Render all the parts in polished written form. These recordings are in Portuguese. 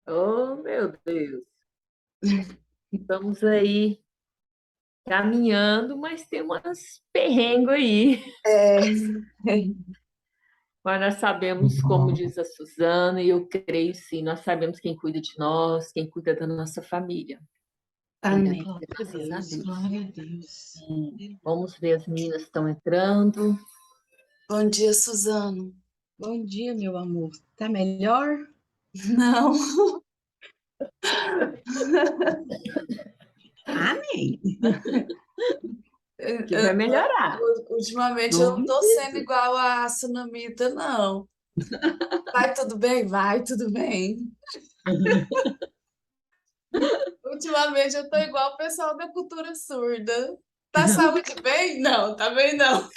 Oh, meu Deus. Estamos aí caminhando, mas tem umas perrengues aí. É, Mas nós sabemos, como diz a Suzana, e eu creio sim, nós sabemos quem cuida de nós, quem cuida da nossa família. amém. Graças a Deus. Glória a Deus. Vamos ver, as meninas estão entrando. Bom dia, Suzano. Bom dia, meu amor. Tá melhor? Não, Amém. Que vai melhorar. ultimamente eu não Nome tô de sendo Jesus. igual a Sunamita, não. Vai tudo bem? Vai tudo bem. Ultimamente eu tô igual o pessoal da cultura surda. Tá saúde bem? Não, tá bem não.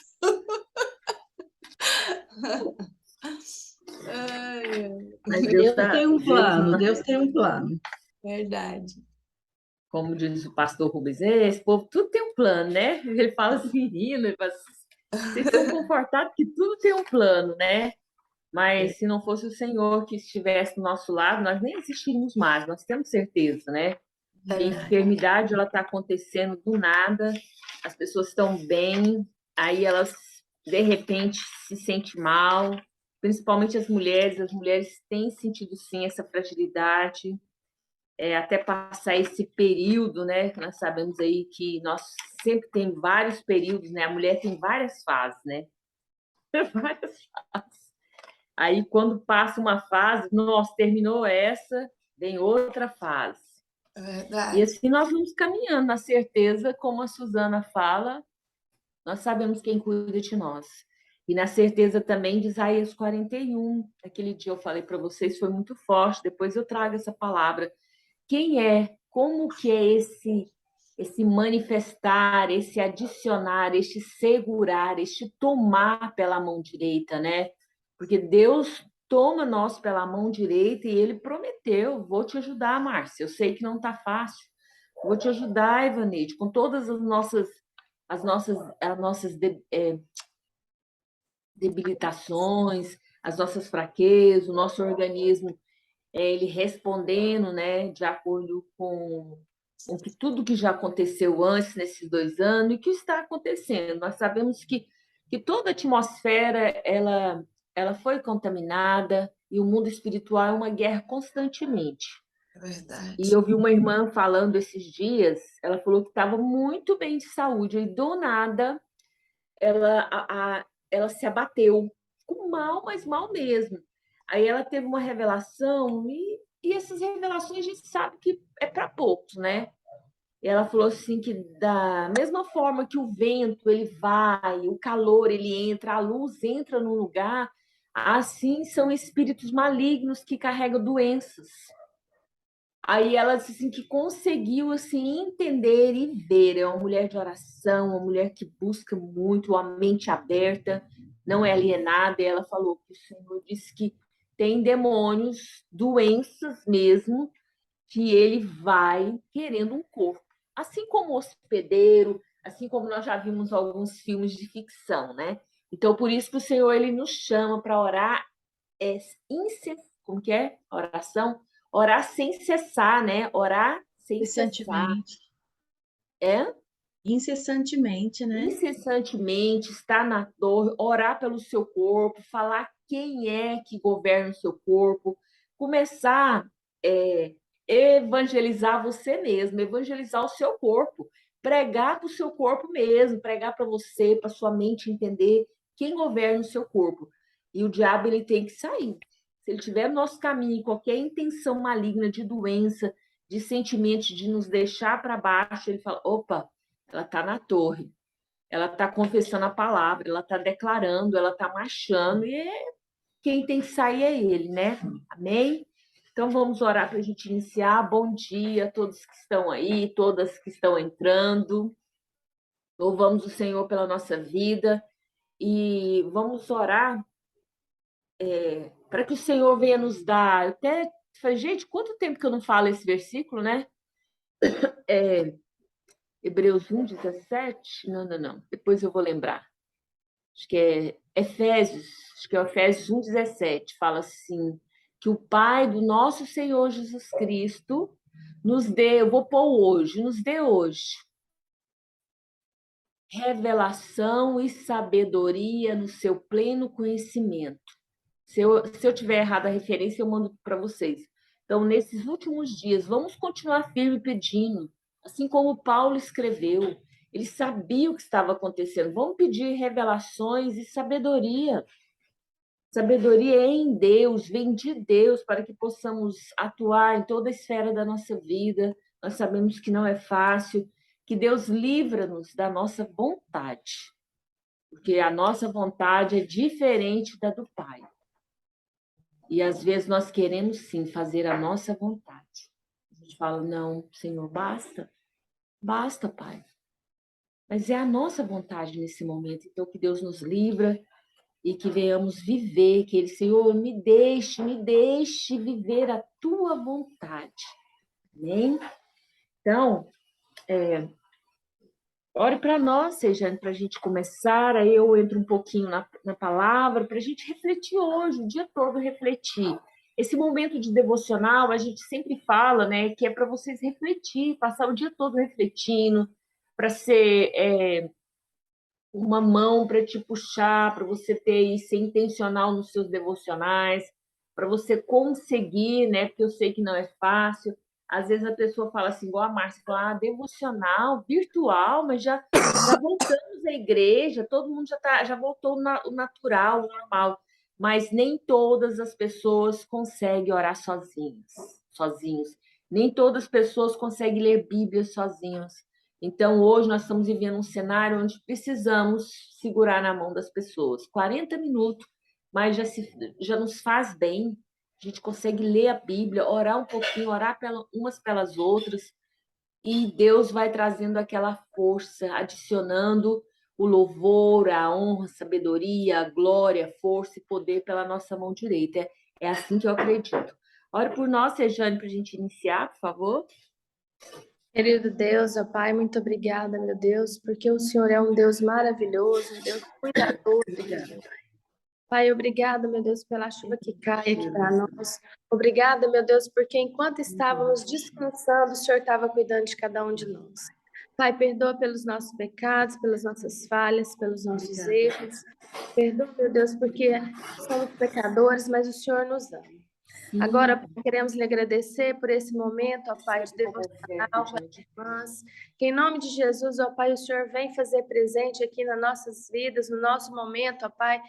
Ai, ai, Mas Deus tem um Deus, plano, Deus tem um plano. verdade. como diz o pastor Rubens, esse povo tudo tem um plano, né? Ele fala assim, rindo, ele fala assim, vocês estão confortados que tudo tem um plano, né? Mas se não fosse o Senhor que estivesse do nosso lado, nós nem existiríamos mais, nós temos certeza, né? É Que a verdade. enfermidade ela está acontecendo do nada, as pessoas estão bem, aí elas de repente se sentem mal, principalmente as mulheres têm sentido sim essa fragilidade, até passar esse período, né? Que nós sabemos aí que nós sempre tem vários períodos, né? A mulher tem várias fases, né? Várias fases. Aí, quando passa uma fase, nossa, terminou essa, vem outra fase. É E verdade. assim nós vamos caminhando, na certeza, como a Suzana fala, nós sabemos quem cuida de nós. E na certeza também de Isaías 41, aquele dia eu falei para vocês, foi muito forte, depois eu trago essa palavra. Quem é, como que é esse manifestar, esse adicionar, este segurar, este tomar pela mão direita, né? Porque Deus toma nós pela mão direita e ele prometeu, vou te ajudar, Márcia. Eu sei que não está fácil. Vou te ajudar, Ivaneide, com todas as nossas debilitações, as nossas fraquezas, o nosso organismo ele respondendo, né, de acordo com que tudo que já aconteceu antes nesses 2 anos e que está acontecendo. Nós sabemos que toda a atmosfera ela foi contaminada e o mundo espiritual é uma guerra constantemente. É E verdade. eu vi uma irmã falando esses dias, ela falou que estava muito bem de saúde e do nada ela se abateu, ficou mal, mas mal mesmo. Aí ela teve uma revelação e essas revelações a gente sabe que é para poucos, né? E ela falou assim que da mesma forma que o vento ele vai, o calor ele entra, a luz entra no lugar, assim são espíritos malignos que carregam doenças. Aí ela disse assim, que conseguiu assim entender e ver. É uma mulher de oração, uma mulher que busca muito, a mente aberta, não é alienada. E ela falou que o Senhor disse que tem demônios, doenças mesmo, que ele vai querendo um corpo. Assim como o hospedeiro, assim como nós já vimos alguns filmes de ficção, né? Então, por isso que o Senhor ele nos chama para orar é, como que é? Oração? Orar sem cessar, né? Orar sem cessar. Incessantemente. É? Incessantemente, né? Incessantemente, estar na torre, orar pelo seu corpo, falar quem é que governa o seu corpo, começar é, evangelizar você mesmo, evangelizar o seu corpo, pregar para o seu corpo mesmo, pregar para você, para sua mente entender quem governa o seu corpo. E o diabo ele tem que sair. Se ele tiver no nosso caminho qualquer intenção maligna de doença, de sentimento de nos deixar para baixo, ele fala: opa, ela está na torre, ela está confessando a palavra, ela está declarando, ela está marchando, e quem tem que sair é ele, né? Amém? Então vamos orar para a gente iniciar. Bom dia a todos que estão aí, todas que estão entrando. Louvamos o Senhor pela nossa vida e vamos orar para que o Senhor venha nos dar. Eu até falei, gente, quanto tempo que eu não falo esse versículo, né? Hebreus 1:17? Não, não, não. Depois eu vou lembrar. Acho que é Efésios, acho que é Efésios 1:17, fala assim: que o Pai do nosso Senhor Jesus Cristo nos dê, eu vou pôr hoje, nos dê hoje revelação e sabedoria no seu pleno conhecimento. Se eu tiver errado a referência, eu mando para vocês. Então, nesses últimos dias, vamos continuar firme pedindo, assim como Paulo escreveu. Ele sabia o que estava acontecendo. Vamos pedir revelações e sabedoria. Sabedoria em Deus, vem de Deus, para que possamos atuar em toda a esfera da nossa vida. Nós sabemos que não é fácil, que Deus livra-nos da nossa vontade, porque a nossa vontade é diferente da do Pai. E às vezes nós queremos sim fazer a nossa vontade. A gente fala, não, Senhor, basta, basta, Pai. Mas é a nossa vontade nesse momento. Então, que Deus nos livra e que venhamos viver, que Ele, Senhor, me deixe viver a tua vontade. Amém? Então, ore para nós, Sejane, para a gente começar. Aí eu entro um pouquinho na palavra, para a gente refletir hoje, o dia todo refletir. Esse momento de devocional, a gente sempre fala, né, que é para vocês refletir, passar o dia todo refletindo, para ser uma mão para te puxar, para você ter e ser intencional nos seus devocionais, para você conseguir, né? Porque eu sei que não é fácil. Às vezes a pessoa fala assim, igual a Márcia, fala, devocional, virtual, mas já voltamos à igreja, todo mundo já voltou o natural, o normal. Mas nem todas as pessoas conseguem orar sozinhos. Nem todas as pessoas conseguem ler Bíblia sozinhos. Então, hoje nós estamos vivendo um cenário onde precisamos segurar na mão das pessoas. 40 minutos, mas já nos faz bem. A gente consegue ler a Bíblia, orar um pouquinho, orar umas pelas outras, e Deus vai trazendo aquela força, adicionando o louvor, a honra, a sabedoria, a glória, a força e poder pela nossa mão direita. É assim que eu acredito. Ore por nós, Sejane, para a gente iniciar, por favor. Querido Deus, ó Pai, muito obrigada, meu Deus, porque o Senhor é um Deus maravilhoso, um Deus cuidador. Obrigada. Pai, obrigada, meu Deus, pela chuva que cai aqui para nós. Obrigada, meu Deus, porque enquanto estávamos descansando, o Senhor estava cuidando de cada um de nós. Pai, perdoa pelos nossos pecados, pelas nossas falhas, pelos nossos erros. Perdoa, meu Deus, porque somos pecadores, mas o Senhor nos ama. Agora, Pai, queremos lhe agradecer por esse momento, ó Pai, de devocional com as irmãs. Que em nome de Jesus, ó Pai, o Senhor vem fazer presente aqui nas nossas vidas, no nosso momento, ó Pai.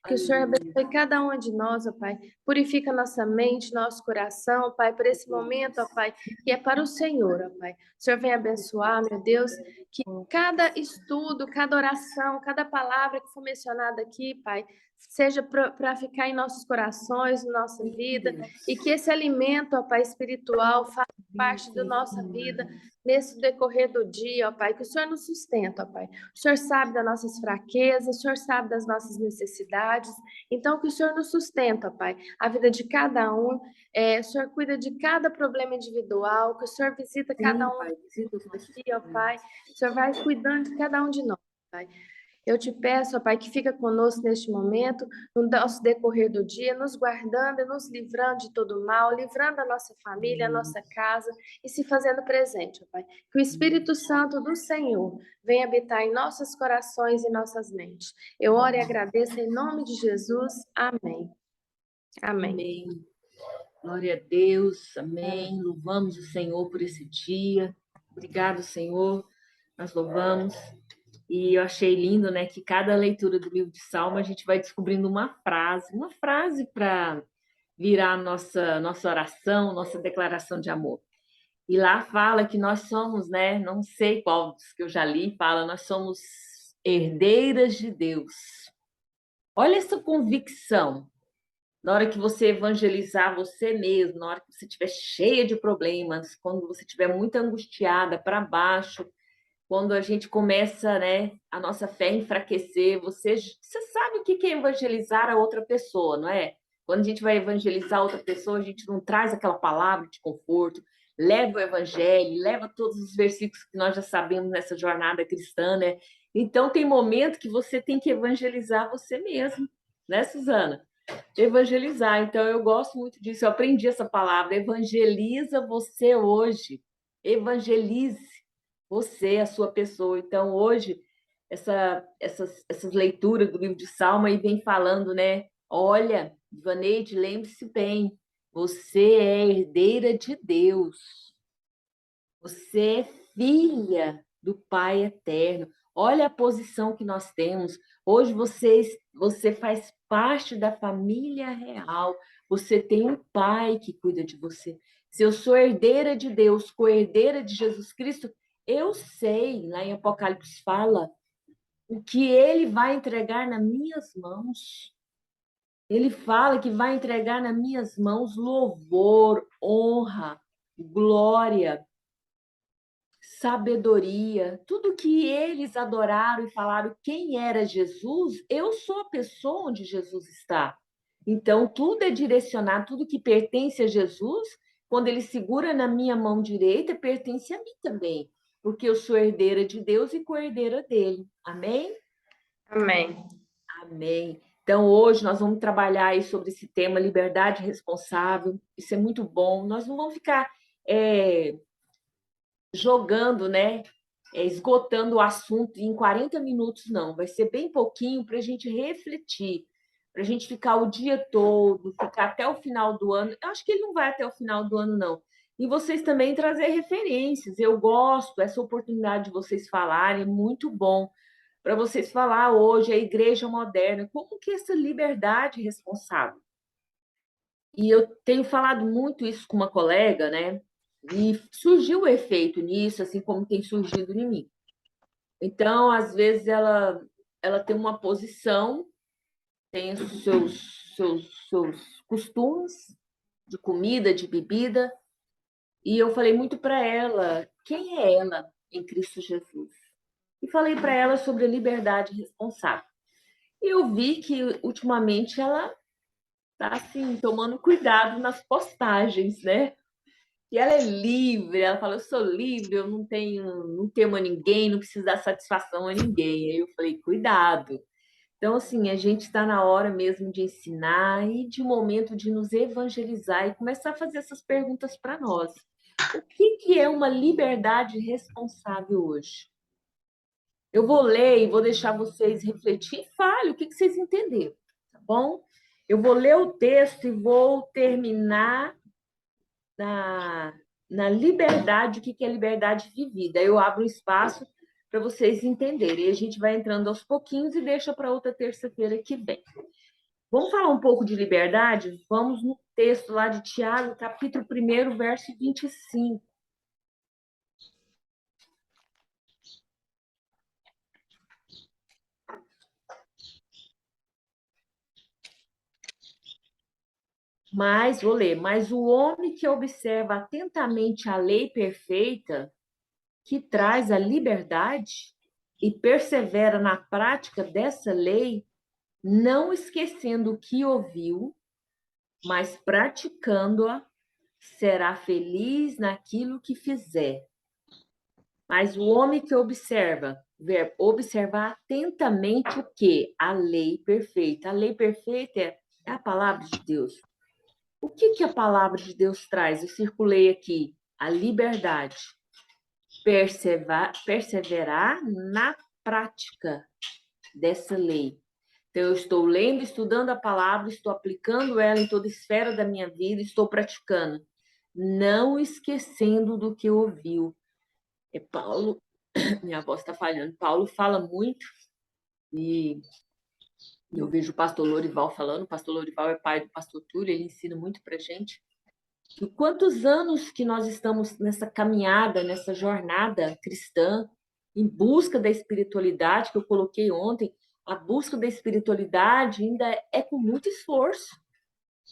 Que o Senhor abençoe cada um de nós, ó Pai. Purifica nossa mente, nosso coração, ó Pai, por esse momento, ó Pai, que é para o Senhor, ó Pai. O Senhor vem abençoar, meu Deus, que cada estudo, cada oração, cada palavra que for mencionada aqui, Pai, seja para ficar em nossos corações, na nossa vida, e que esse alimento, ó Pai, espiritual, faça parte da nossa vida nesse decorrer do dia, ó Pai, que o Senhor nos sustenta, ó Pai. O Senhor sabe das nossas fraquezas, o Senhor sabe das nossas necessidades, então que o Senhor nos sustenta, ó Pai, a vida de cada um, o Senhor cuida de cada problema individual, que o Senhor visita cada um aqui, ó Pai, o Senhor vai cuidando de cada um de nós, Pai. Eu te peço, ó Pai, que fica conosco neste momento, no nosso decorrer do dia, nos guardando e nos livrando de todo mal, livrando a nossa família, a nossa casa e se fazendo presente, ó Pai. Que o Espírito Santo do Senhor venha habitar em nossos corações e nossas mentes. Eu oro e agradeço em nome de Jesus. Amém. Amém. Amém. Glória a Deus. Amém. Louvamos o Senhor por esse dia. Obrigado, Senhor. Nós louvamos. E eu achei lindo, né, que cada leitura do livro de Salmo a gente vai descobrindo uma frase para virar nossa oração, nossa declaração de amor. E lá fala que nós somos, né, não sei qual dos que eu já li, fala, nós somos herdeiras de Deus. Olha essa convicção. Na hora que você evangelizar você mesmo, na hora que você estiver cheia de problemas, quando você estiver muito angustiada, para baixo, quando a gente começa, né, a nossa fé a enfraquecer, você sabe o que é evangelizar a outra pessoa, não é? Quando a gente vai evangelizar outra pessoa, a gente não traz aquela palavra de conforto, leva o evangelho, leva todos os versículos que nós já sabemos nessa jornada cristã, né? Então, tem momento que você tem que evangelizar você mesmo, né, Suzana? Evangelizar. Então, eu gosto muito disso. Eu aprendi essa palavra. Evangeliza você hoje. Evangelize você, a sua pessoa. Então, hoje, essas leituras do livro de Salmo aí vem falando, né? Olha, Ivaneide, lembre-se bem, você é herdeira de Deus. Você é filha do Pai eterno. Olha a posição que nós temos. Hoje você faz parte da família real. Você tem um pai que cuida de você. Se eu sou herdeira de Deus, co-herdeira de Jesus Cristo, eu sei, lá em Apocalipse fala, o que ele vai entregar nas minhas mãos. Ele fala que vai entregar nas minhas mãos louvor, honra, glória, sabedoria, tudo que eles adoraram e falaram quem era Jesus, eu sou a pessoa onde Jesus está. Então, tudo é direcionado, tudo que pertence a Jesus, quando ele segura na minha mão direita, pertence a mim também, porque eu sou herdeira de Deus e co-herdeira dele. Amém? Amém. Amém. Então, hoje nós vamos trabalhar aí sobre esse tema, liberdade responsável. Isso é muito bom. Nós não vamos ficar jogando, né? Esgotando o assunto em 40 minutos, não. Vai ser bem pouquinho para a gente refletir, para a gente ficar o dia todo, ficar até o final do ano. Eu acho que ele não vai até o final do ano, não. E vocês também trazer referências. Eu gosto, essa oportunidade de vocês falarem, muito bom. Para vocês falar hoje, a igreja moderna, como que é essa liberdade responsável? E eu tenho falado muito isso com uma colega, né? E surgiu o efeito nisso, assim como tem surgido em mim. Então, às vezes, ela tem uma posição, tem os seus costumes de comida, de bebida, e eu falei muito para ela, quem é ela em Cristo Jesus? E falei para ela sobre a liberdade responsável. E eu vi que, ultimamente, ela está, assim, tomando cuidado nas postagens, né? E ela é livre, ela fala, eu sou livre, eu não temo a ninguém, não preciso dar satisfação a ninguém. Aí eu falei, cuidado. Então, assim, a gente está na hora mesmo de ensinar e de um momento de nos evangelizar e começar a fazer essas perguntas para nós. O que é uma liberdade responsável hoje? Eu vou ler e vou deixar vocês refletir e fale o que vocês entenderam, tá bom? Eu vou ler o texto e vou terminar na liberdade, o que é liberdade vivida. Eu abro espaço para vocês entenderem. E a gente vai entrando aos pouquinhos e deixa para outra terça-feira que vem. Vamos falar um pouco de liberdade? Vamos no texto lá de Tiago, capítulo 1, verso 25. Mas, vou ler, mas o homem que observa atentamente a lei perfeita, que traz a liberdade, e persevera na prática dessa lei, não esquecendo o que ouviu, mas praticando-a, será feliz naquilo que fizer. Mas o homem que observa, observar atentamente o quê? A lei perfeita. A lei perfeita é a palavra de Deus. O que a palavra de Deus traz? Eu circulei aqui. A liberdade. Perseverar na prática dessa lei. Então, eu estou lendo, estudando a palavra, estou aplicando ela em toda esfera da minha vida, estou praticando, não esquecendo do que ouviu. É Paulo, minha voz está falhando, Paulo fala muito, e eu vejo o pastor Lorival falando, o pastor Lorival é pai do pastor Túlio, ele ensina muito para a gente, que quantos anos que nós estamos nessa caminhada, nessa jornada cristã, em busca da espiritualidade, que eu coloquei ontem, a busca da espiritualidade ainda é com muito esforço.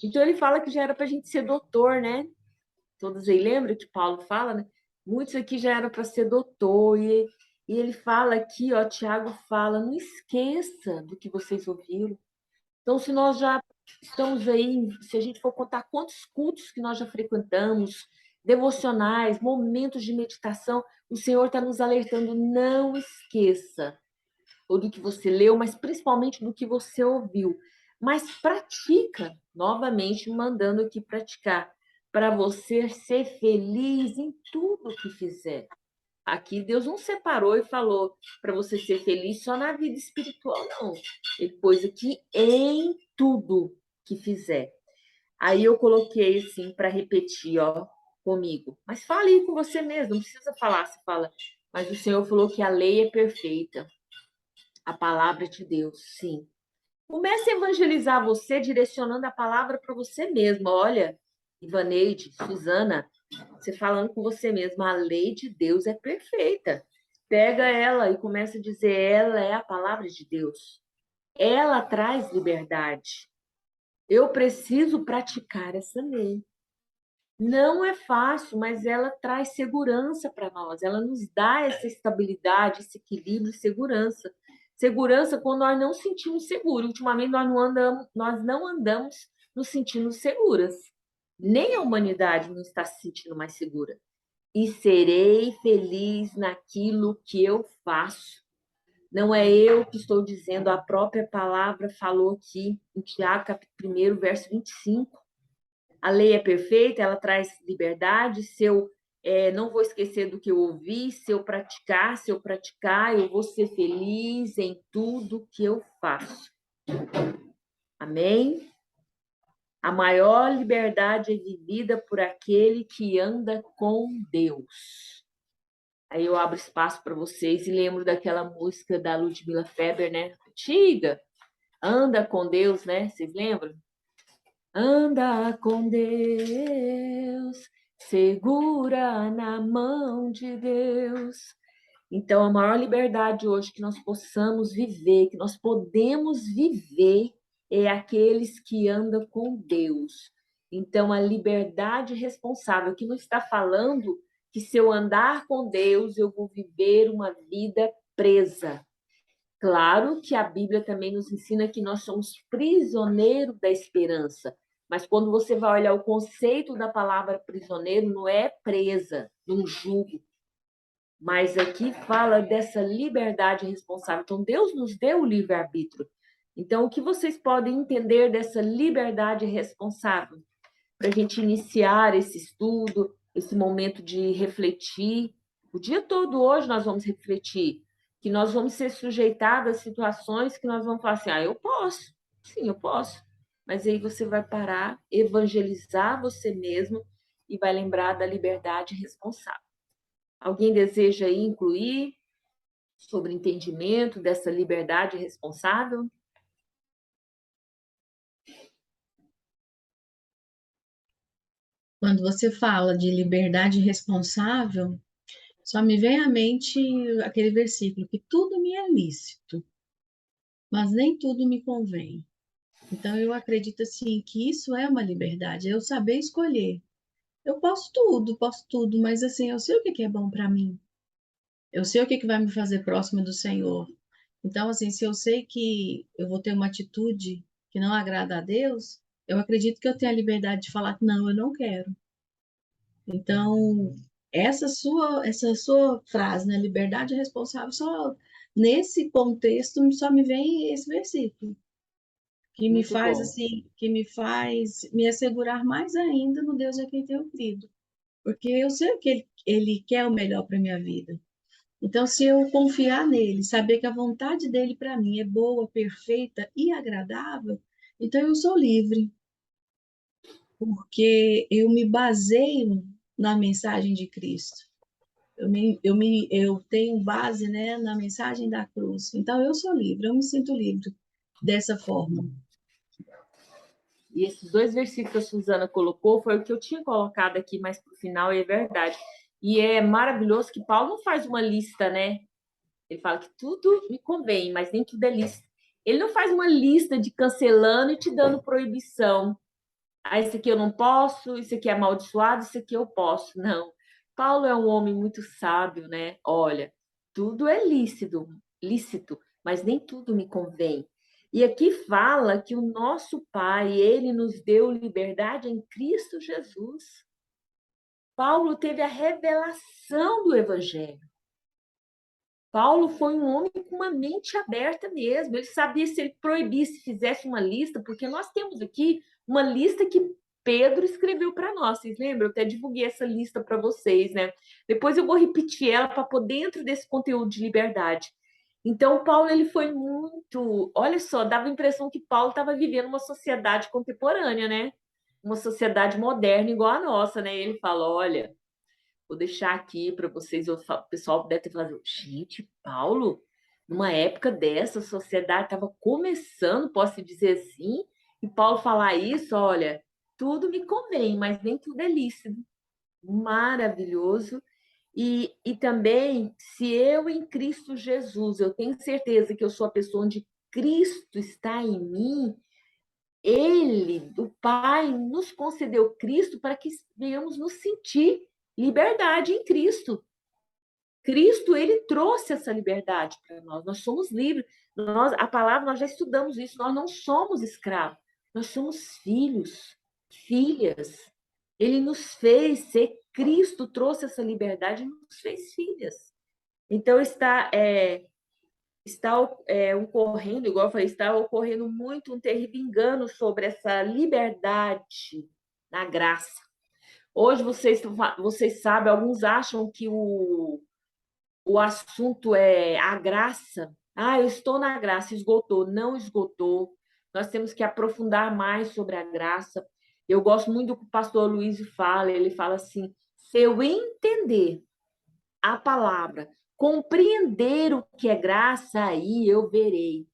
Então ele fala que já era para a gente ser doutor, né? Todos aí lembram que Paulo fala, né? Muitos aqui já eram para ser doutor, e ele fala aqui, ó, Tiago fala, não esqueça do que vocês ouviram. Então, se nós já estamos aí, se a gente for contar quantos cultos que nós já frequentamos, devocionais, momentos de meditação, o Senhor está nos alertando, não esqueça ou do que você leu, mas principalmente do que você ouviu. mas pratica, novamente mandando aqui praticar, para você ser feliz em tudo que fizer. Aqui Deus não separou e falou para você ser feliz só na vida espiritual, não. Ele pôs aqui em tudo que fizer. Aí eu coloquei assim para repetir, ó, comigo. Mas fale aí com você mesmo, não precisa falar, você fala. Mas o Senhor falou que a lei é perfeita, a palavra de Deus, sim. Comece a evangelizar você, direcionando a palavra para você mesma. Olha, Ivaneide, Suzana, você falando com você mesma, a lei de Deus é perfeita. Pega ela e começa a dizer, ela é a palavra de Deus. Ela traz liberdade. Eu preciso praticar essa lei. Não é fácil, mas ela traz segurança para nós. Ela nos dá essa estabilidade, esse equilíbrio, segurança. Segurança quando nós não sentimos seguros. Ultimamente nós não andamos nos sentindo seguras. Nem a humanidade não está se sentindo mais segura. E serei feliz naquilo que eu faço. Não é eu que estou dizendo, a própria palavra falou aqui em Tiago, capítulo 1, verso 25. A lei é perfeita, ela traz liberdade. Se eu não vou esquecer do que eu ouvi, se eu praticar, eu vou ser feliz em tudo que eu faço. Amém? A maior liberdade é vivida por aquele que anda com Deus. Aí eu abro espaço para vocês e lembro daquela música da Ludmilla Feber, né? Antiga. Anda com Deus, né? Vocês lembram? Anda com Deus, segura na mão de Deus. Então, a maior liberdade hoje que nós possamos viver, que nós podemos viver, é aqueles que andam com Deus. Então, a liberdade responsável, que não está falando que se eu andar com Deus, eu vou viver uma vida presa. Claro que a Bíblia também nos ensina que nós somos prisioneiros da esperança, mas quando você vai olhar o conceito da palavra prisioneiro, não é presa num jugo, mas aqui fala dessa liberdade responsável. Então, Deus nos deu o livre-arbítrio. Então, o que vocês podem entender dessa liberdade responsável? Para a gente iniciar esse estudo, esse momento de refletir. O dia todo hoje nós vamos refletir, que nós vamos ser sujeitados a situações que nós vamos falar assim, eu posso, sim, eu posso. Mas aí você vai parar, evangelizar você mesmo e vai lembrar da liberdade responsável. Alguém deseja aí incluir sobre entendimento dessa liberdade responsável? Quando você fala de liberdade responsável, só me vem à mente aquele versículo que tudo me é lícito, mas nem tudo me convém. Então eu acredito assim que isso é uma liberdade, é eu saber escolher. Eu posso tudo, mas assim, eu sei o que que é bom para mim. Eu sei o que que vai me fazer próximo do Senhor. Então, assim, se eu sei que eu vou ter uma atitude que não agrada a Deus, eu acredito que eu tenho a liberdade de falar que não, eu não quero. Então, essa sua frase, né, liberdade responsável, só nesse contexto só me vem esse versículo, que me Muito faz bom. assim, que me faz me assegurar mais ainda no Deus a quem tenho crido, porque eu sei que ele quer o melhor para minha vida. Então, se eu confiar nele, saber que a vontade dele para mim é boa, perfeita e agradável, então eu sou livre, porque eu me baseio na mensagem de Cristo. Eu tenho base, né, na mensagem da cruz. Então, eu sou livre, eu me sinto livre dessa forma. E esses dois versículos que a Suzana colocou foi o que eu tinha colocado aqui, mas para o final é verdade. E é maravilhoso que Paulo não faz uma lista, né? Ele fala que tudo me convém, mas nem tudo é lista. Ele não faz uma lista de cancelando e te dando proibição. Ah, isso aqui eu não posso, isso aqui é amaldiçoado, isso aqui eu posso. Não. Paulo é um homem muito sábio, né? Olha, tudo é lícito, mas nem tudo me convém. E aqui fala que o nosso Pai, ele nos deu liberdade em Cristo Jesus. Paulo teve a revelação do Evangelho. Paulo foi um homem com uma mente aberta mesmo. Ele sabia se ele proibisse, fizesse uma lista, porque nós temos aqui uma lista que Pedro escreveu para nós. Vocês lembram? Eu até divulguei essa lista para vocês, né? Depois eu vou repetir ela para pôr dentro desse conteúdo de liberdade. Então, Paulo, ele foi muito. Olha só, dava a impressão que Paulo estava vivendo uma sociedade contemporânea, né? Uma sociedade moderna igual a nossa, né? E ele fala: olha. Vou deixar aqui para vocês, o pessoal deve ter falado, gente, Paulo, numa época dessa, a sociedade estava começando, posso dizer assim, e Paulo falar isso, olha, tudo me convém, mas nem tudo é lícito. Maravilhoso. E também, se eu em Cristo Jesus, eu tenho certeza que eu sou a pessoa onde Cristo está em mim, ele, o Pai, nos concedeu Cristo para que venhamos nos sentir liberdade em Cristo. Cristo, ele trouxe essa liberdade para nós. Nós somos livres. A palavra, nós já estudamos isso. Nós não somos escravos. Nós somos filhos, filhas. Ele nos fez ser. Cristo trouxe essa liberdade e nos fez filhas. Então, está ocorrendo, igual eu falei, está ocorrendo muito um terrível engano sobre essa liberdade na graça. Hoje, vocês sabem, alguns acham que o assunto é a graça. Ah, eu estou na graça, esgotou. Não esgotou. Nós temos que aprofundar mais sobre a graça. Eu gosto muito do que o pastor Luiz fala. Ele fala assim: se eu entender a palavra, compreender o que é graça, aí eu verei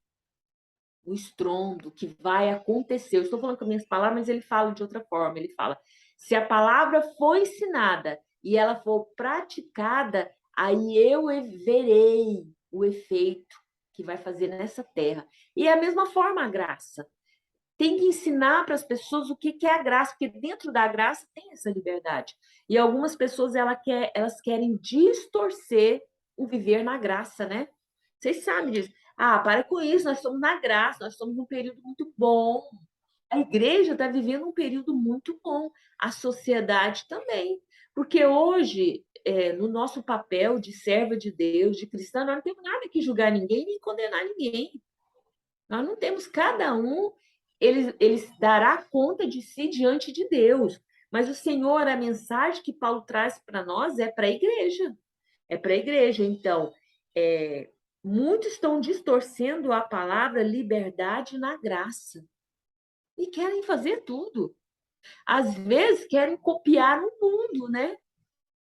o estrondo que vai acontecer. Eu estou falando com as minhas palavras, mas ele fala de outra forma. Ele fala: se a palavra for ensinada e ela for praticada, aí eu verei o efeito que vai fazer nessa terra. E é a mesma forma a graça. Tem que ensinar para as pessoas o que é a graça, porque dentro da graça tem essa liberdade. E algumas pessoas elas querem distorcer o viver na graça, né? Vocês sabem disso. Ah, para com isso, nós estamos na graça, nós estamos num período muito bom. A igreja está vivendo um período muito bom, a sociedade também. Porque hoje, no nosso papel de serva de Deus, de cristã, nós não temos nada que julgar ninguém nem condenar ninguém. Nós não temos, cada um, ele dará conta de si diante de Deus. Mas o Senhor, a mensagem que Paulo traz para nós é para a igreja. É para a igreja. Então, muitos estão distorcendo a palavra liberdade na graça. E querem fazer tudo. Às vezes querem copiar o mundo, né?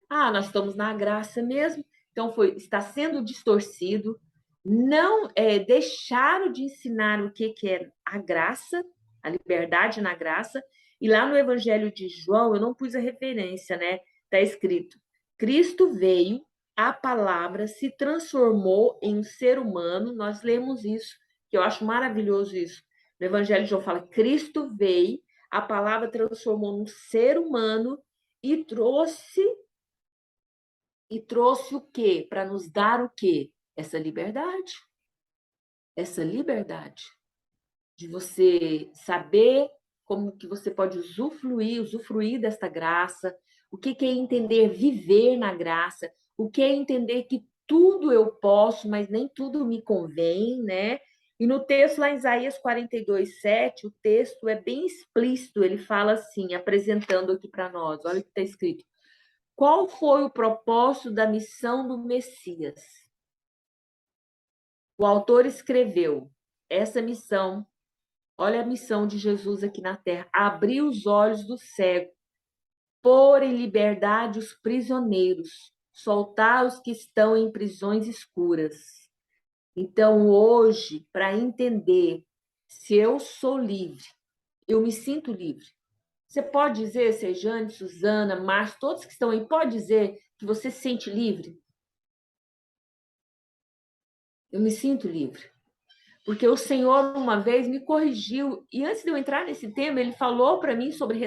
Ah, nós estamos na graça mesmo. Então está sendo distorcido. Não deixaram de ensinar o que é a graça, a liberdade na graça. E lá no Evangelho de João, eu não pus a referência, né? Está escrito: Cristo veio, a palavra se transformou em um ser humano. Nós lemos isso, que eu acho maravilhoso isso. No Evangelho de João fala: Cristo veio, a palavra transformou num ser humano e trouxe o quê? Para nos dar o quê? Essa liberdade. Essa liberdade de você saber como que você pode usufruir desta graça, o que é entender viver na graça, o que é entender que tudo eu posso, mas nem tudo me convém, né? E no texto lá em Isaías 42:7, o texto é bem explícito, ele fala assim, apresentando aqui para nós, olha o que está escrito: qual foi o propósito da missão do Messias? O autor escreveu essa missão. Olha a missão de Jesus aqui na terra: abrir os olhos do cego, pôr em liberdade os prisioneiros, soltar os que estão em prisões escuras. Então, hoje, para entender se eu sou livre, eu me sinto livre. Você pode dizer, Sejane, Suzana, Márcio, todos que estão aí, pode dizer que você se sente livre? Eu me sinto livre. Porque o Senhor, uma vez, me corrigiu. E antes de eu entrar nesse tema, ele falou para mim sobre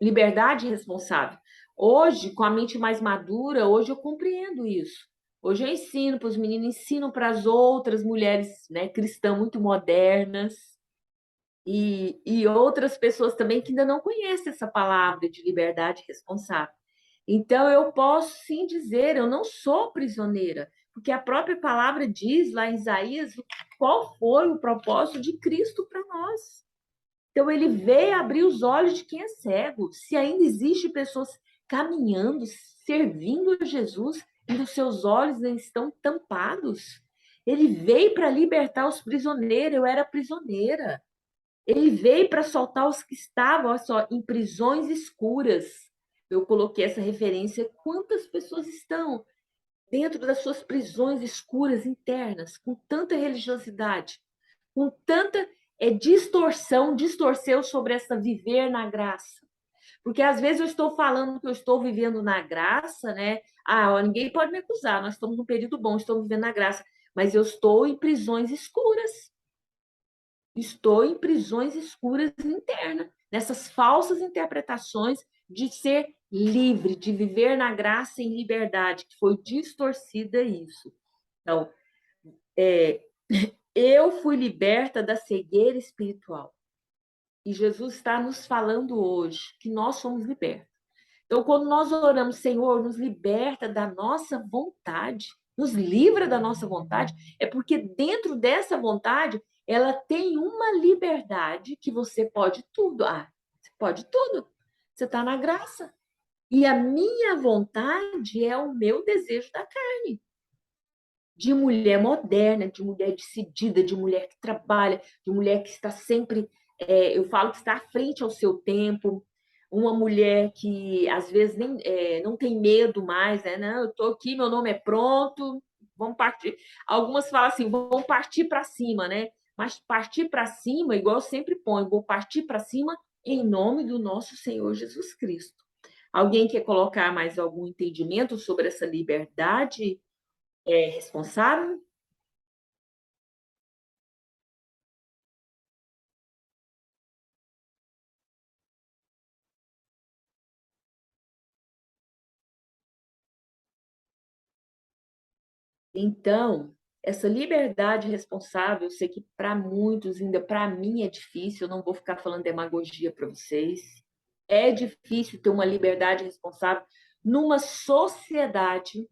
liberdade responsável. Hoje, com a mente mais madura, hoje eu compreendo isso. Hoje eu ensino para os meninos, ensino para as outras mulheres, né, cristãs muito modernas e outras pessoas também que ainda não conhecem essa palavra de liberdade responsável. Então, eu posso sim dizer, eu não sou prisioneira, porque a própria palavra diz lá em Isaías qual foi o propósito de Cristo para nós. Então, ele veio abrir os olhos de quem é cego. Se ainda existe pessoas caminhando, servindo a Jesus, e os seus olhos ainda estão tampados, ele veio para libertar os prisioneiros, eu era prisioneira. Ele veio para soltar os que estavam, olha só, em prisões escuras. Eu coloquei essa referência. Quantas pessoas estão dentro das suas prisões escuras internas, com tanta religiosidade, com tanta distorceu sobre essa viver na graça? Porque às vezes eu estou falando que eu estou vivendo na graça, né? Ah, ó, ninguém pode me acusar, nós estamos num período bom, estou vivendo na graça, mas eu estou em prisões escuras. Estou em prisões escuras internas, nessas falsas interpretações de ser livre, de viver na graça em liberdade, que foi distorcida isso. Então, eu fui liberta da cegueira espiritual. E Jesus está nos falando hoje que nós somos libertos. Então, quando nós oramos, Senhor, nos liberta da nossa vontade, nos livra da nossa vontade, é porque dentro dessa vontade, ela tem uma liberdade que você pode tudo. Ah, você pode tudo. Você está na graça. E a minha vontade é o meu desejo da carne. De mulher moderna, de mulher decidida, de mulher que trabalha, de mulher que está sempre, eu falo que está à frente ao seu tempo, uma mulher que às vezes nem, não tem medo mais, né? Não, eu estou aqui, meu nome é pronto, vamos partir. Algumas falam assim, vamos partir para cima, né? Mas partir para cima, igual eu sempre ponho, vou partir para cima em nome do nosso Senhor Jesus Cristo. Alguém quer colocar mais algum entendimento sobre essa liberdade responsável? Então, essa liberdade responsável, eu sei que para muitos, ainda para mim é difícil, eu não vou ficar falando demagogia para vocês. É difícil ter uma liberdade responsável numa sociedade.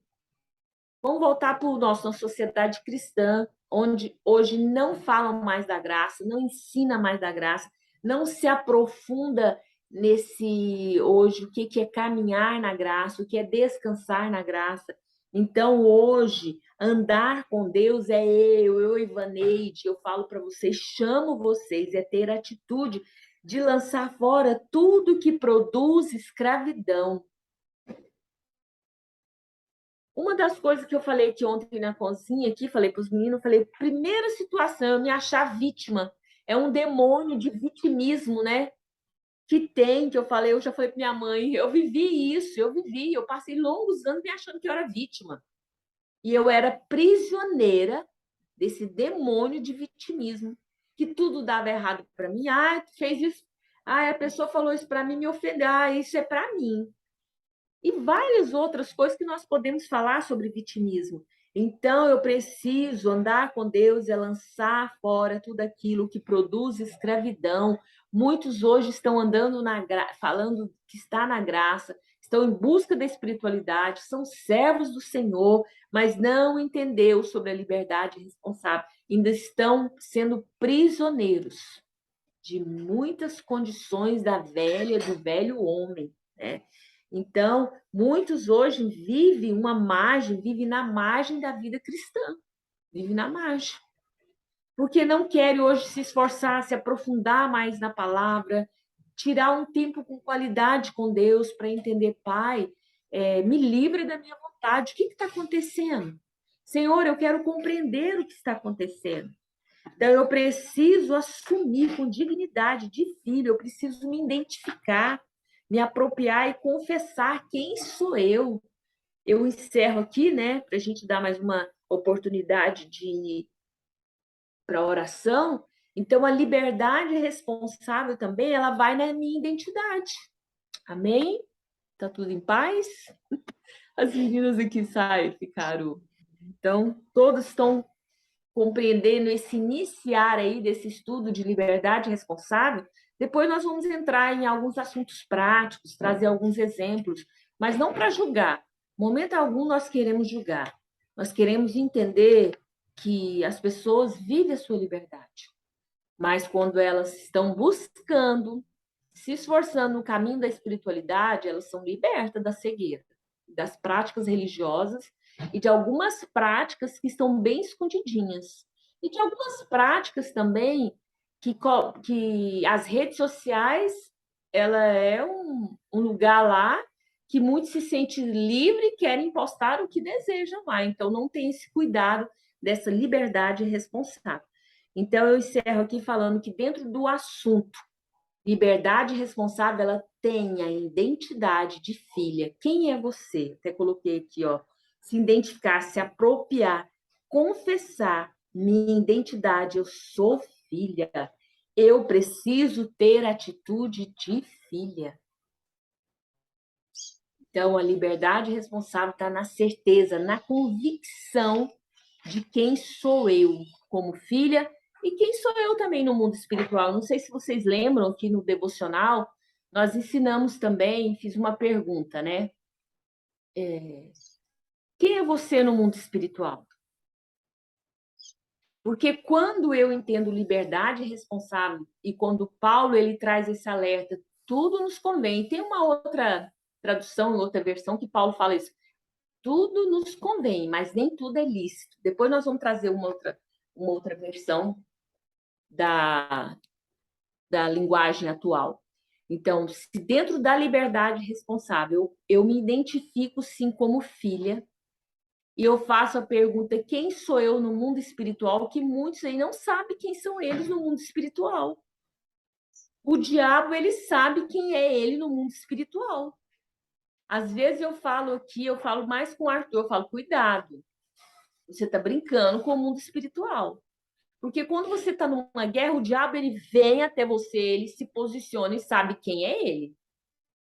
Vamos voltar para o nosso, uma sociedade cristã, onde hoje não falam mais da graça, não ensina mais da graça, não se aprofunda nesse hoje o que é caminhar na graça, o que é descansar na graça. Então, hoje, andar com Deus é eu, Ivaneide, eu falo para vocês, chamo vocês, é ter atitude de lançar fora tudo que produz escravidão. Uma das coisas que eu falei aqui ontem na cozinha, aqui, falei para os meninos, falei, primeira situação, eu me achar vítima. É um demônio de vitimismo, né? Que tem, que eu falei, eu já falei para minha mãe, eu vivi isso, eu passei longos anos me achando que eu era vítima. E eu era prisioneira desse demônio de vitimismo, que tudo dava errado para mim. Ah, fez isso. Ah, a pessoa falou isso para mim, me ofendeu. Ah, isso é para mim. E várias outras coisas que nós podemos falar sobre vitimismo. Então, eu preciso andar com Deus, é lançar fora tudo aquilo que produz escravidão. Muitos hoje estão andando falando que está na graça, estão em busca da espiritualidade, são servos do Senhor, mas não entendeu sobre a liberdade responsável. Ainda estão sendo prisioneiros de muitas condições do velho homem, né? Então, muitos hoje vivem na margem da vida cristã, vivem na margem, porque não querem hoje se esforçar, se aprofundar mais na palavra, tirar um tempo com qualidade com Deus para entender, Pai, me livre da minha vontade, o que está acontecendo? Senhor, eu quero compreender o que está acontecendo. Então, eu preciso assumir com dignidade de filho, eu preciso me identificar, me apropriar e confessar quem sou eu. Eu encerro aqui, né, para a gente dar mais uma oportunidade para oração. Então, a liberdade responsável também, ela vai na minha identidade. Amém? Tá tudo em paz? As meninas aqui ficaram. Então, todos estão compreendendo esse iniciar aí desse estudo de liberdade responsável. Depois nós vamos entrar em alguns assuntos práticos, trazer alguns exemplos, mas não para julgar. Momento algum nós queremos julgar. Nós queremos entender que as pessoas vivem a sua liberdade, mas quando elas estão buscando, se esforçando no caminho da espiritualidade, elas são libertas da cegueira, das práticas religiosas e de algumas práticas que estão bem escondidinhas. E de algumas práticas também que as redes sociais, ela é um lugar lá que muitos se sentem livre e querem postar o que desejam lá. Então, não tem esse cuidado dessa liberdade responsável. Então, eu encerro aqui falando que dentro do assunto liberdade responsável, ela tem a identidade de filha. Quem é você? Até coloquei aqui, ó. Se identificar, se apropriar, confessar minha identidade. Eu sou filha. Eu preciso ter atitude de filha. Então, a liberdade responsável está na certeza, na convicção de quem sou eu como filha e quem sou eu também no mundo espiritual. Não sei se vocês lembram que no devocional nós ensinamos também, fiz uma pergunta, né? Quem é você no mundo espiritual? Porque quando eu entendo liberdade responsável e quando Paulo ele traz esse alerta, tudo nos convém. Tem uma outra tradução, outra versão que Paulo fala isso. Tudo nos convém, mas nem tudo é lícito. Depois nós vamos trazer uma outra versão da linguagem atual. Então, se dentro da liberdade responsável eu me identifico sim como filha, e eu faço a pergunta: quem sou eu no mundo espiritual? Que muitos aí não sabem quem são eles no mundo espiritual. O diabo, ele sabe quem é ele no mundo espiritual. Às vezes eu falo aqui, eu falo mais com o Arthur, eu falo: cuidado, você está brincando com o mundo espiritual. Porque quando você está numa guerra, o diabo ele vem até você, ele se posiciona e sabe quem é ele.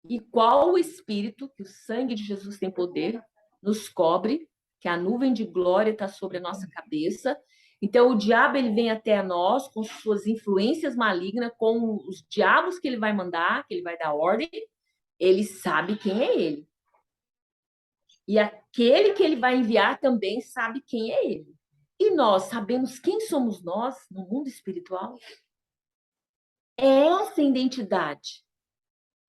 E qual o espírito, que o sangue de Jesus tem poder, nos cobre, que a nuvem de glória está sobre a nossa cabeça. Então, o diabo ele vem até nós com suas influências malignas, com os diabos que ele vai mandar, que ele vai dar ordem, ele sabe quem é ele. E aquele que ele vai enviar também sabe quem é ele. E nós sabemos quem somos nós no mundo espiritual? É essa identidade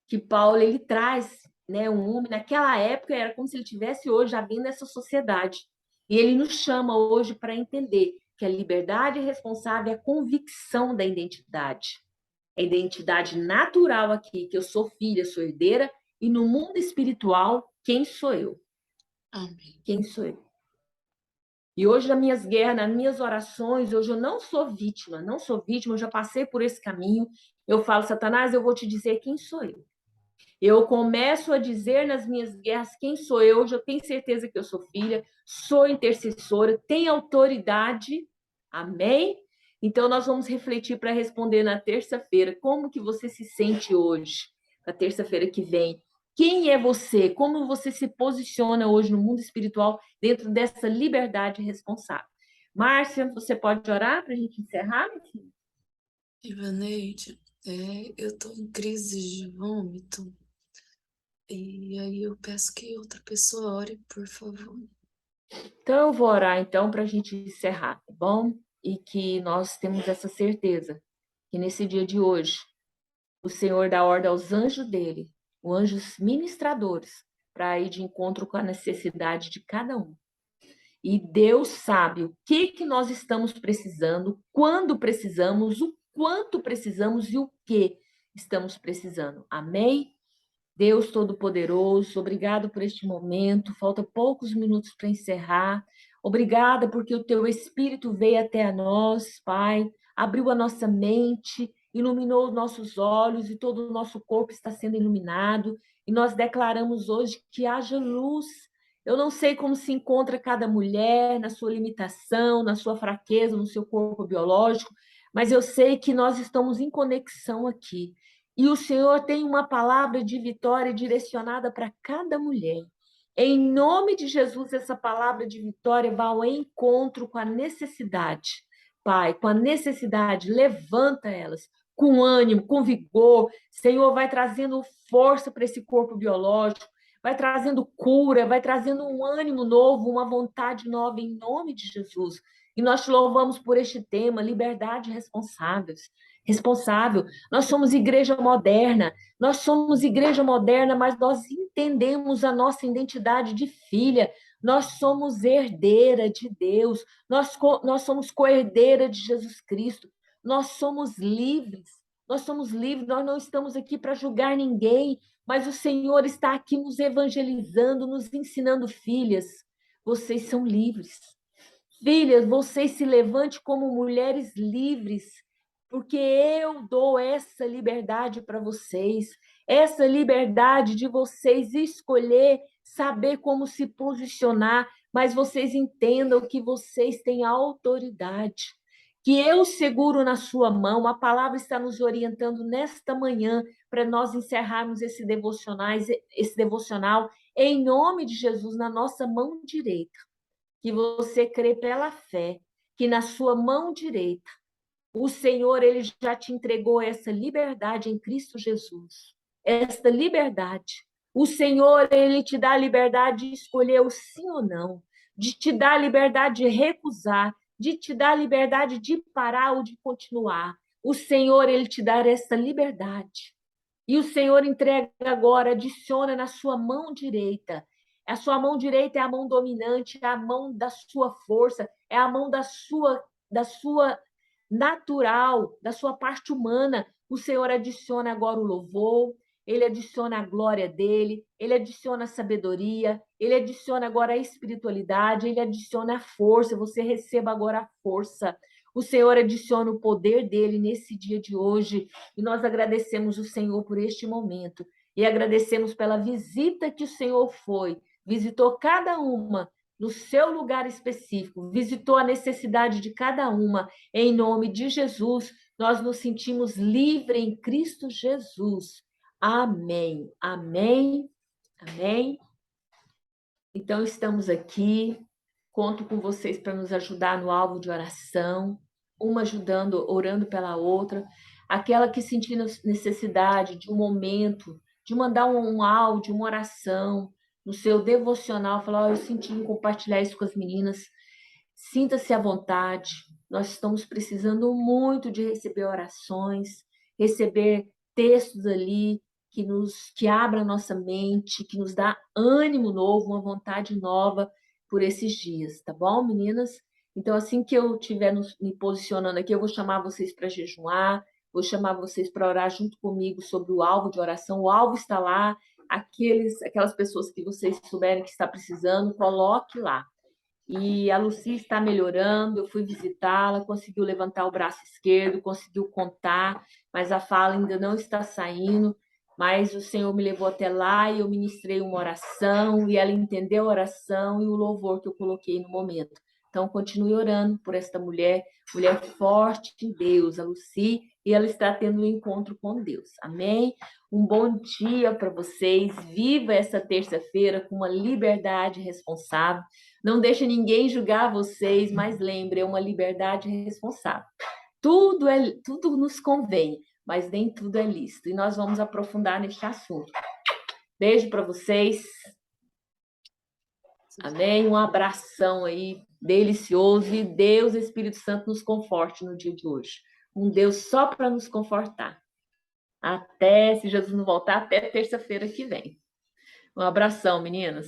que Paulo ele traz, né? Um homem naquela época era como se ele tivesse hoje já vindo nessa sociedade. E ele nos chama hoje para entender que a liberdade responsável é a convicção da identidade. A identidade natural aqui, que eu sou filha, sou herdeira, e no mundo espiritual, quem sou eu? Amém. Quem sou eu? E hoje, nas minhas guerras, nas minhas orações, hoje eu não sou vítima, eu já passei por esse caminho. Eu falo: Satanás, eu vou te dizer quem sou eu. Eu começo a dizer nas minhas guerras quem sou eu, hoje eu tenho certeza que eu sou filha, sou intercessora, tenho autoridade, amém? Então, nós vamos refletir para responder na terça-feira, como que você se sente hoje, na terça-feira que vem. Quem é você? Como você se posiciona hoje no mundo espiritual dentro dessa liberdade responsável? Márcia, você pode orar para a gente encerrar, meu filho? Ivaneide, eu estou em crise de vômito. E aí eu peço que outra pessoa ore, por favor. Então, eu vou orar então para a gente encerrar, tá bom? E que nós temos essa certeza que nesse dia de hoje o Senhor dá ordem aos anjos dele, os anjos ministradores, para ir de encontro com a necessidade de cada um. E Deus sabe o que nós estamos precisando, quando precisamos, o quanto precisamos e o que estamos precisando. Amém? Deus Todo-Poderoso, obrigado por este momento. Falta poucos minutos para encerrar. Obrigada porque o teu Espírito veio até a nós, Pai, abriu a nossa mente, iluminou os nossos olhos e todo o nosso corpo está sendo iluminado. E nós declaramos hoje que haja luz. Eu não sei como se encontra cada mulher na sua limitação, na sua fraqueza, no seu corpo biológico, mas eu sei que nós estamos em conexão aqui. E o Senhor tem uma palavra de vitória direcionada para cada mulher. Em nome de Jesus, essa palavra de vitória vai ao encontro com a necessidade. Pai, com a necessidade, levanta elas com ânimo, com vigor. Senhor, vai trazendo força para esse corpo biológico, vai trazendo cura, vai trazendo um ânimo novo, uma vontade nova em nome de Jesus. E nós te louvamos por este tema, liberdade responsável. Nós somos igreja moderna, mas nós entendemos a nossa identidade de filha, nós somos herdeira de Deus, nós somos co-herdeira de Jesus Cristo, nós somos livres, nós não estamos aqui para julgar ninguém, mas o Senhor está aqui nos evangelizando, nos ensinando, filhas, vocês são livres. Filhas, vocês se levante como mulheres livres, porque eu dou essa liberdade para vocês, essa liberdade de vocês escolher, saber como se posicionar, mas vocês entendam que vocês têm autoridade, que eu seguro na sua mão. A palavra está nos orientando nesta manhã para nós encerrarmos esse devocional em nome de Jesus na nossa mão direita. Que você crê pela fé, que na sua mão direita, o Senhor, ele já te entregou essa liberdade em Cristo Jesus. Esta liberdade. O Senhor, ele te dá a liberdade de escolher o sim ou não, de te dar a liberdade de recusar, de te dar a liberdade de parar ou de continuar. O Senhor, ele te dá essa liberdade. E o Senhor entrega agora, adiciona na sua mão direita. A sua mão direita é a mão dominante, é a mão da sua força, é a mão da sua natural, da sua parte humana. O Senhor adiciona agora o louvor, ele adiciona a glória dele, ele adiciona a sabedoria, ele adiciona agora a espiritualidade, ele adiciona a força. Você receba agora a força. O Senhor adiciona o poder dele nesse dia de hoje. E nós agradecemos o Senhor por este momento. E agradecemos pela visita que o Senhor visitou cada uma no seu lugar específico, visitou a necessidade de cada uma. Em nome de Jesus, nós nos sentimos livres em Cristo Jesus. Amém. Amém. Amém. Então, estamos aqui. Conto com vocês para nos ajudar no alvo de oração, uma ajudando, orando pela outra. Aquela que sentir necessidade de um momento, de mandar um áudio, uma oração, no seu devocional, falar, eu senti em compartilhar isso com as meninas. Sinta-se à vontade. Nós estamos precisando muito de receber orações, receber textos ali que abra a nossa mente, que nos dá ânimo novo, uma vontade nova por esses dias, tá bom, meninas? Então, assim que eu estiver me posicionando aqui, eu vou chamar vocês para jejuar, vou chamar vocês para orar junto comigo sobre o alvo de oração. O alvo está lá, aquelas pessoas que vocês souberem que está precisando, coloque lá. E a Lucy está melhorando, eu fui visitá-la, conseguiu levantar o braço esquerdo, conseguiu contar, mas a fala ainda não está saindo. Mas o Senhor me levou até lá e eu ministrei uma oração, e ela entendeu a oração e o louvor que eu coloquei no momento. Então, continue orando por esta mulher forte em Deus, a Lucy, e ela está tendo um encontro com Deus. Amém? Um bom dia para vocês. Viva essa terça-feira com uma liberdade responsável. Não deixe ninguém julgar vocês, mas lembre, é uma liberdade responsável. Tudo nos convém, mas nem tudo é lícito. E nós vamos aprofundar neste assunto. Beijo para vocês. Amém? Um abração aí, delicioso. E Deus, Espírito Santo, nos conforte no dia de hoje. Um Deus só para nos confortar. Até, se Jesus não voltar, até terça-feira que vem. Um abração, meninas.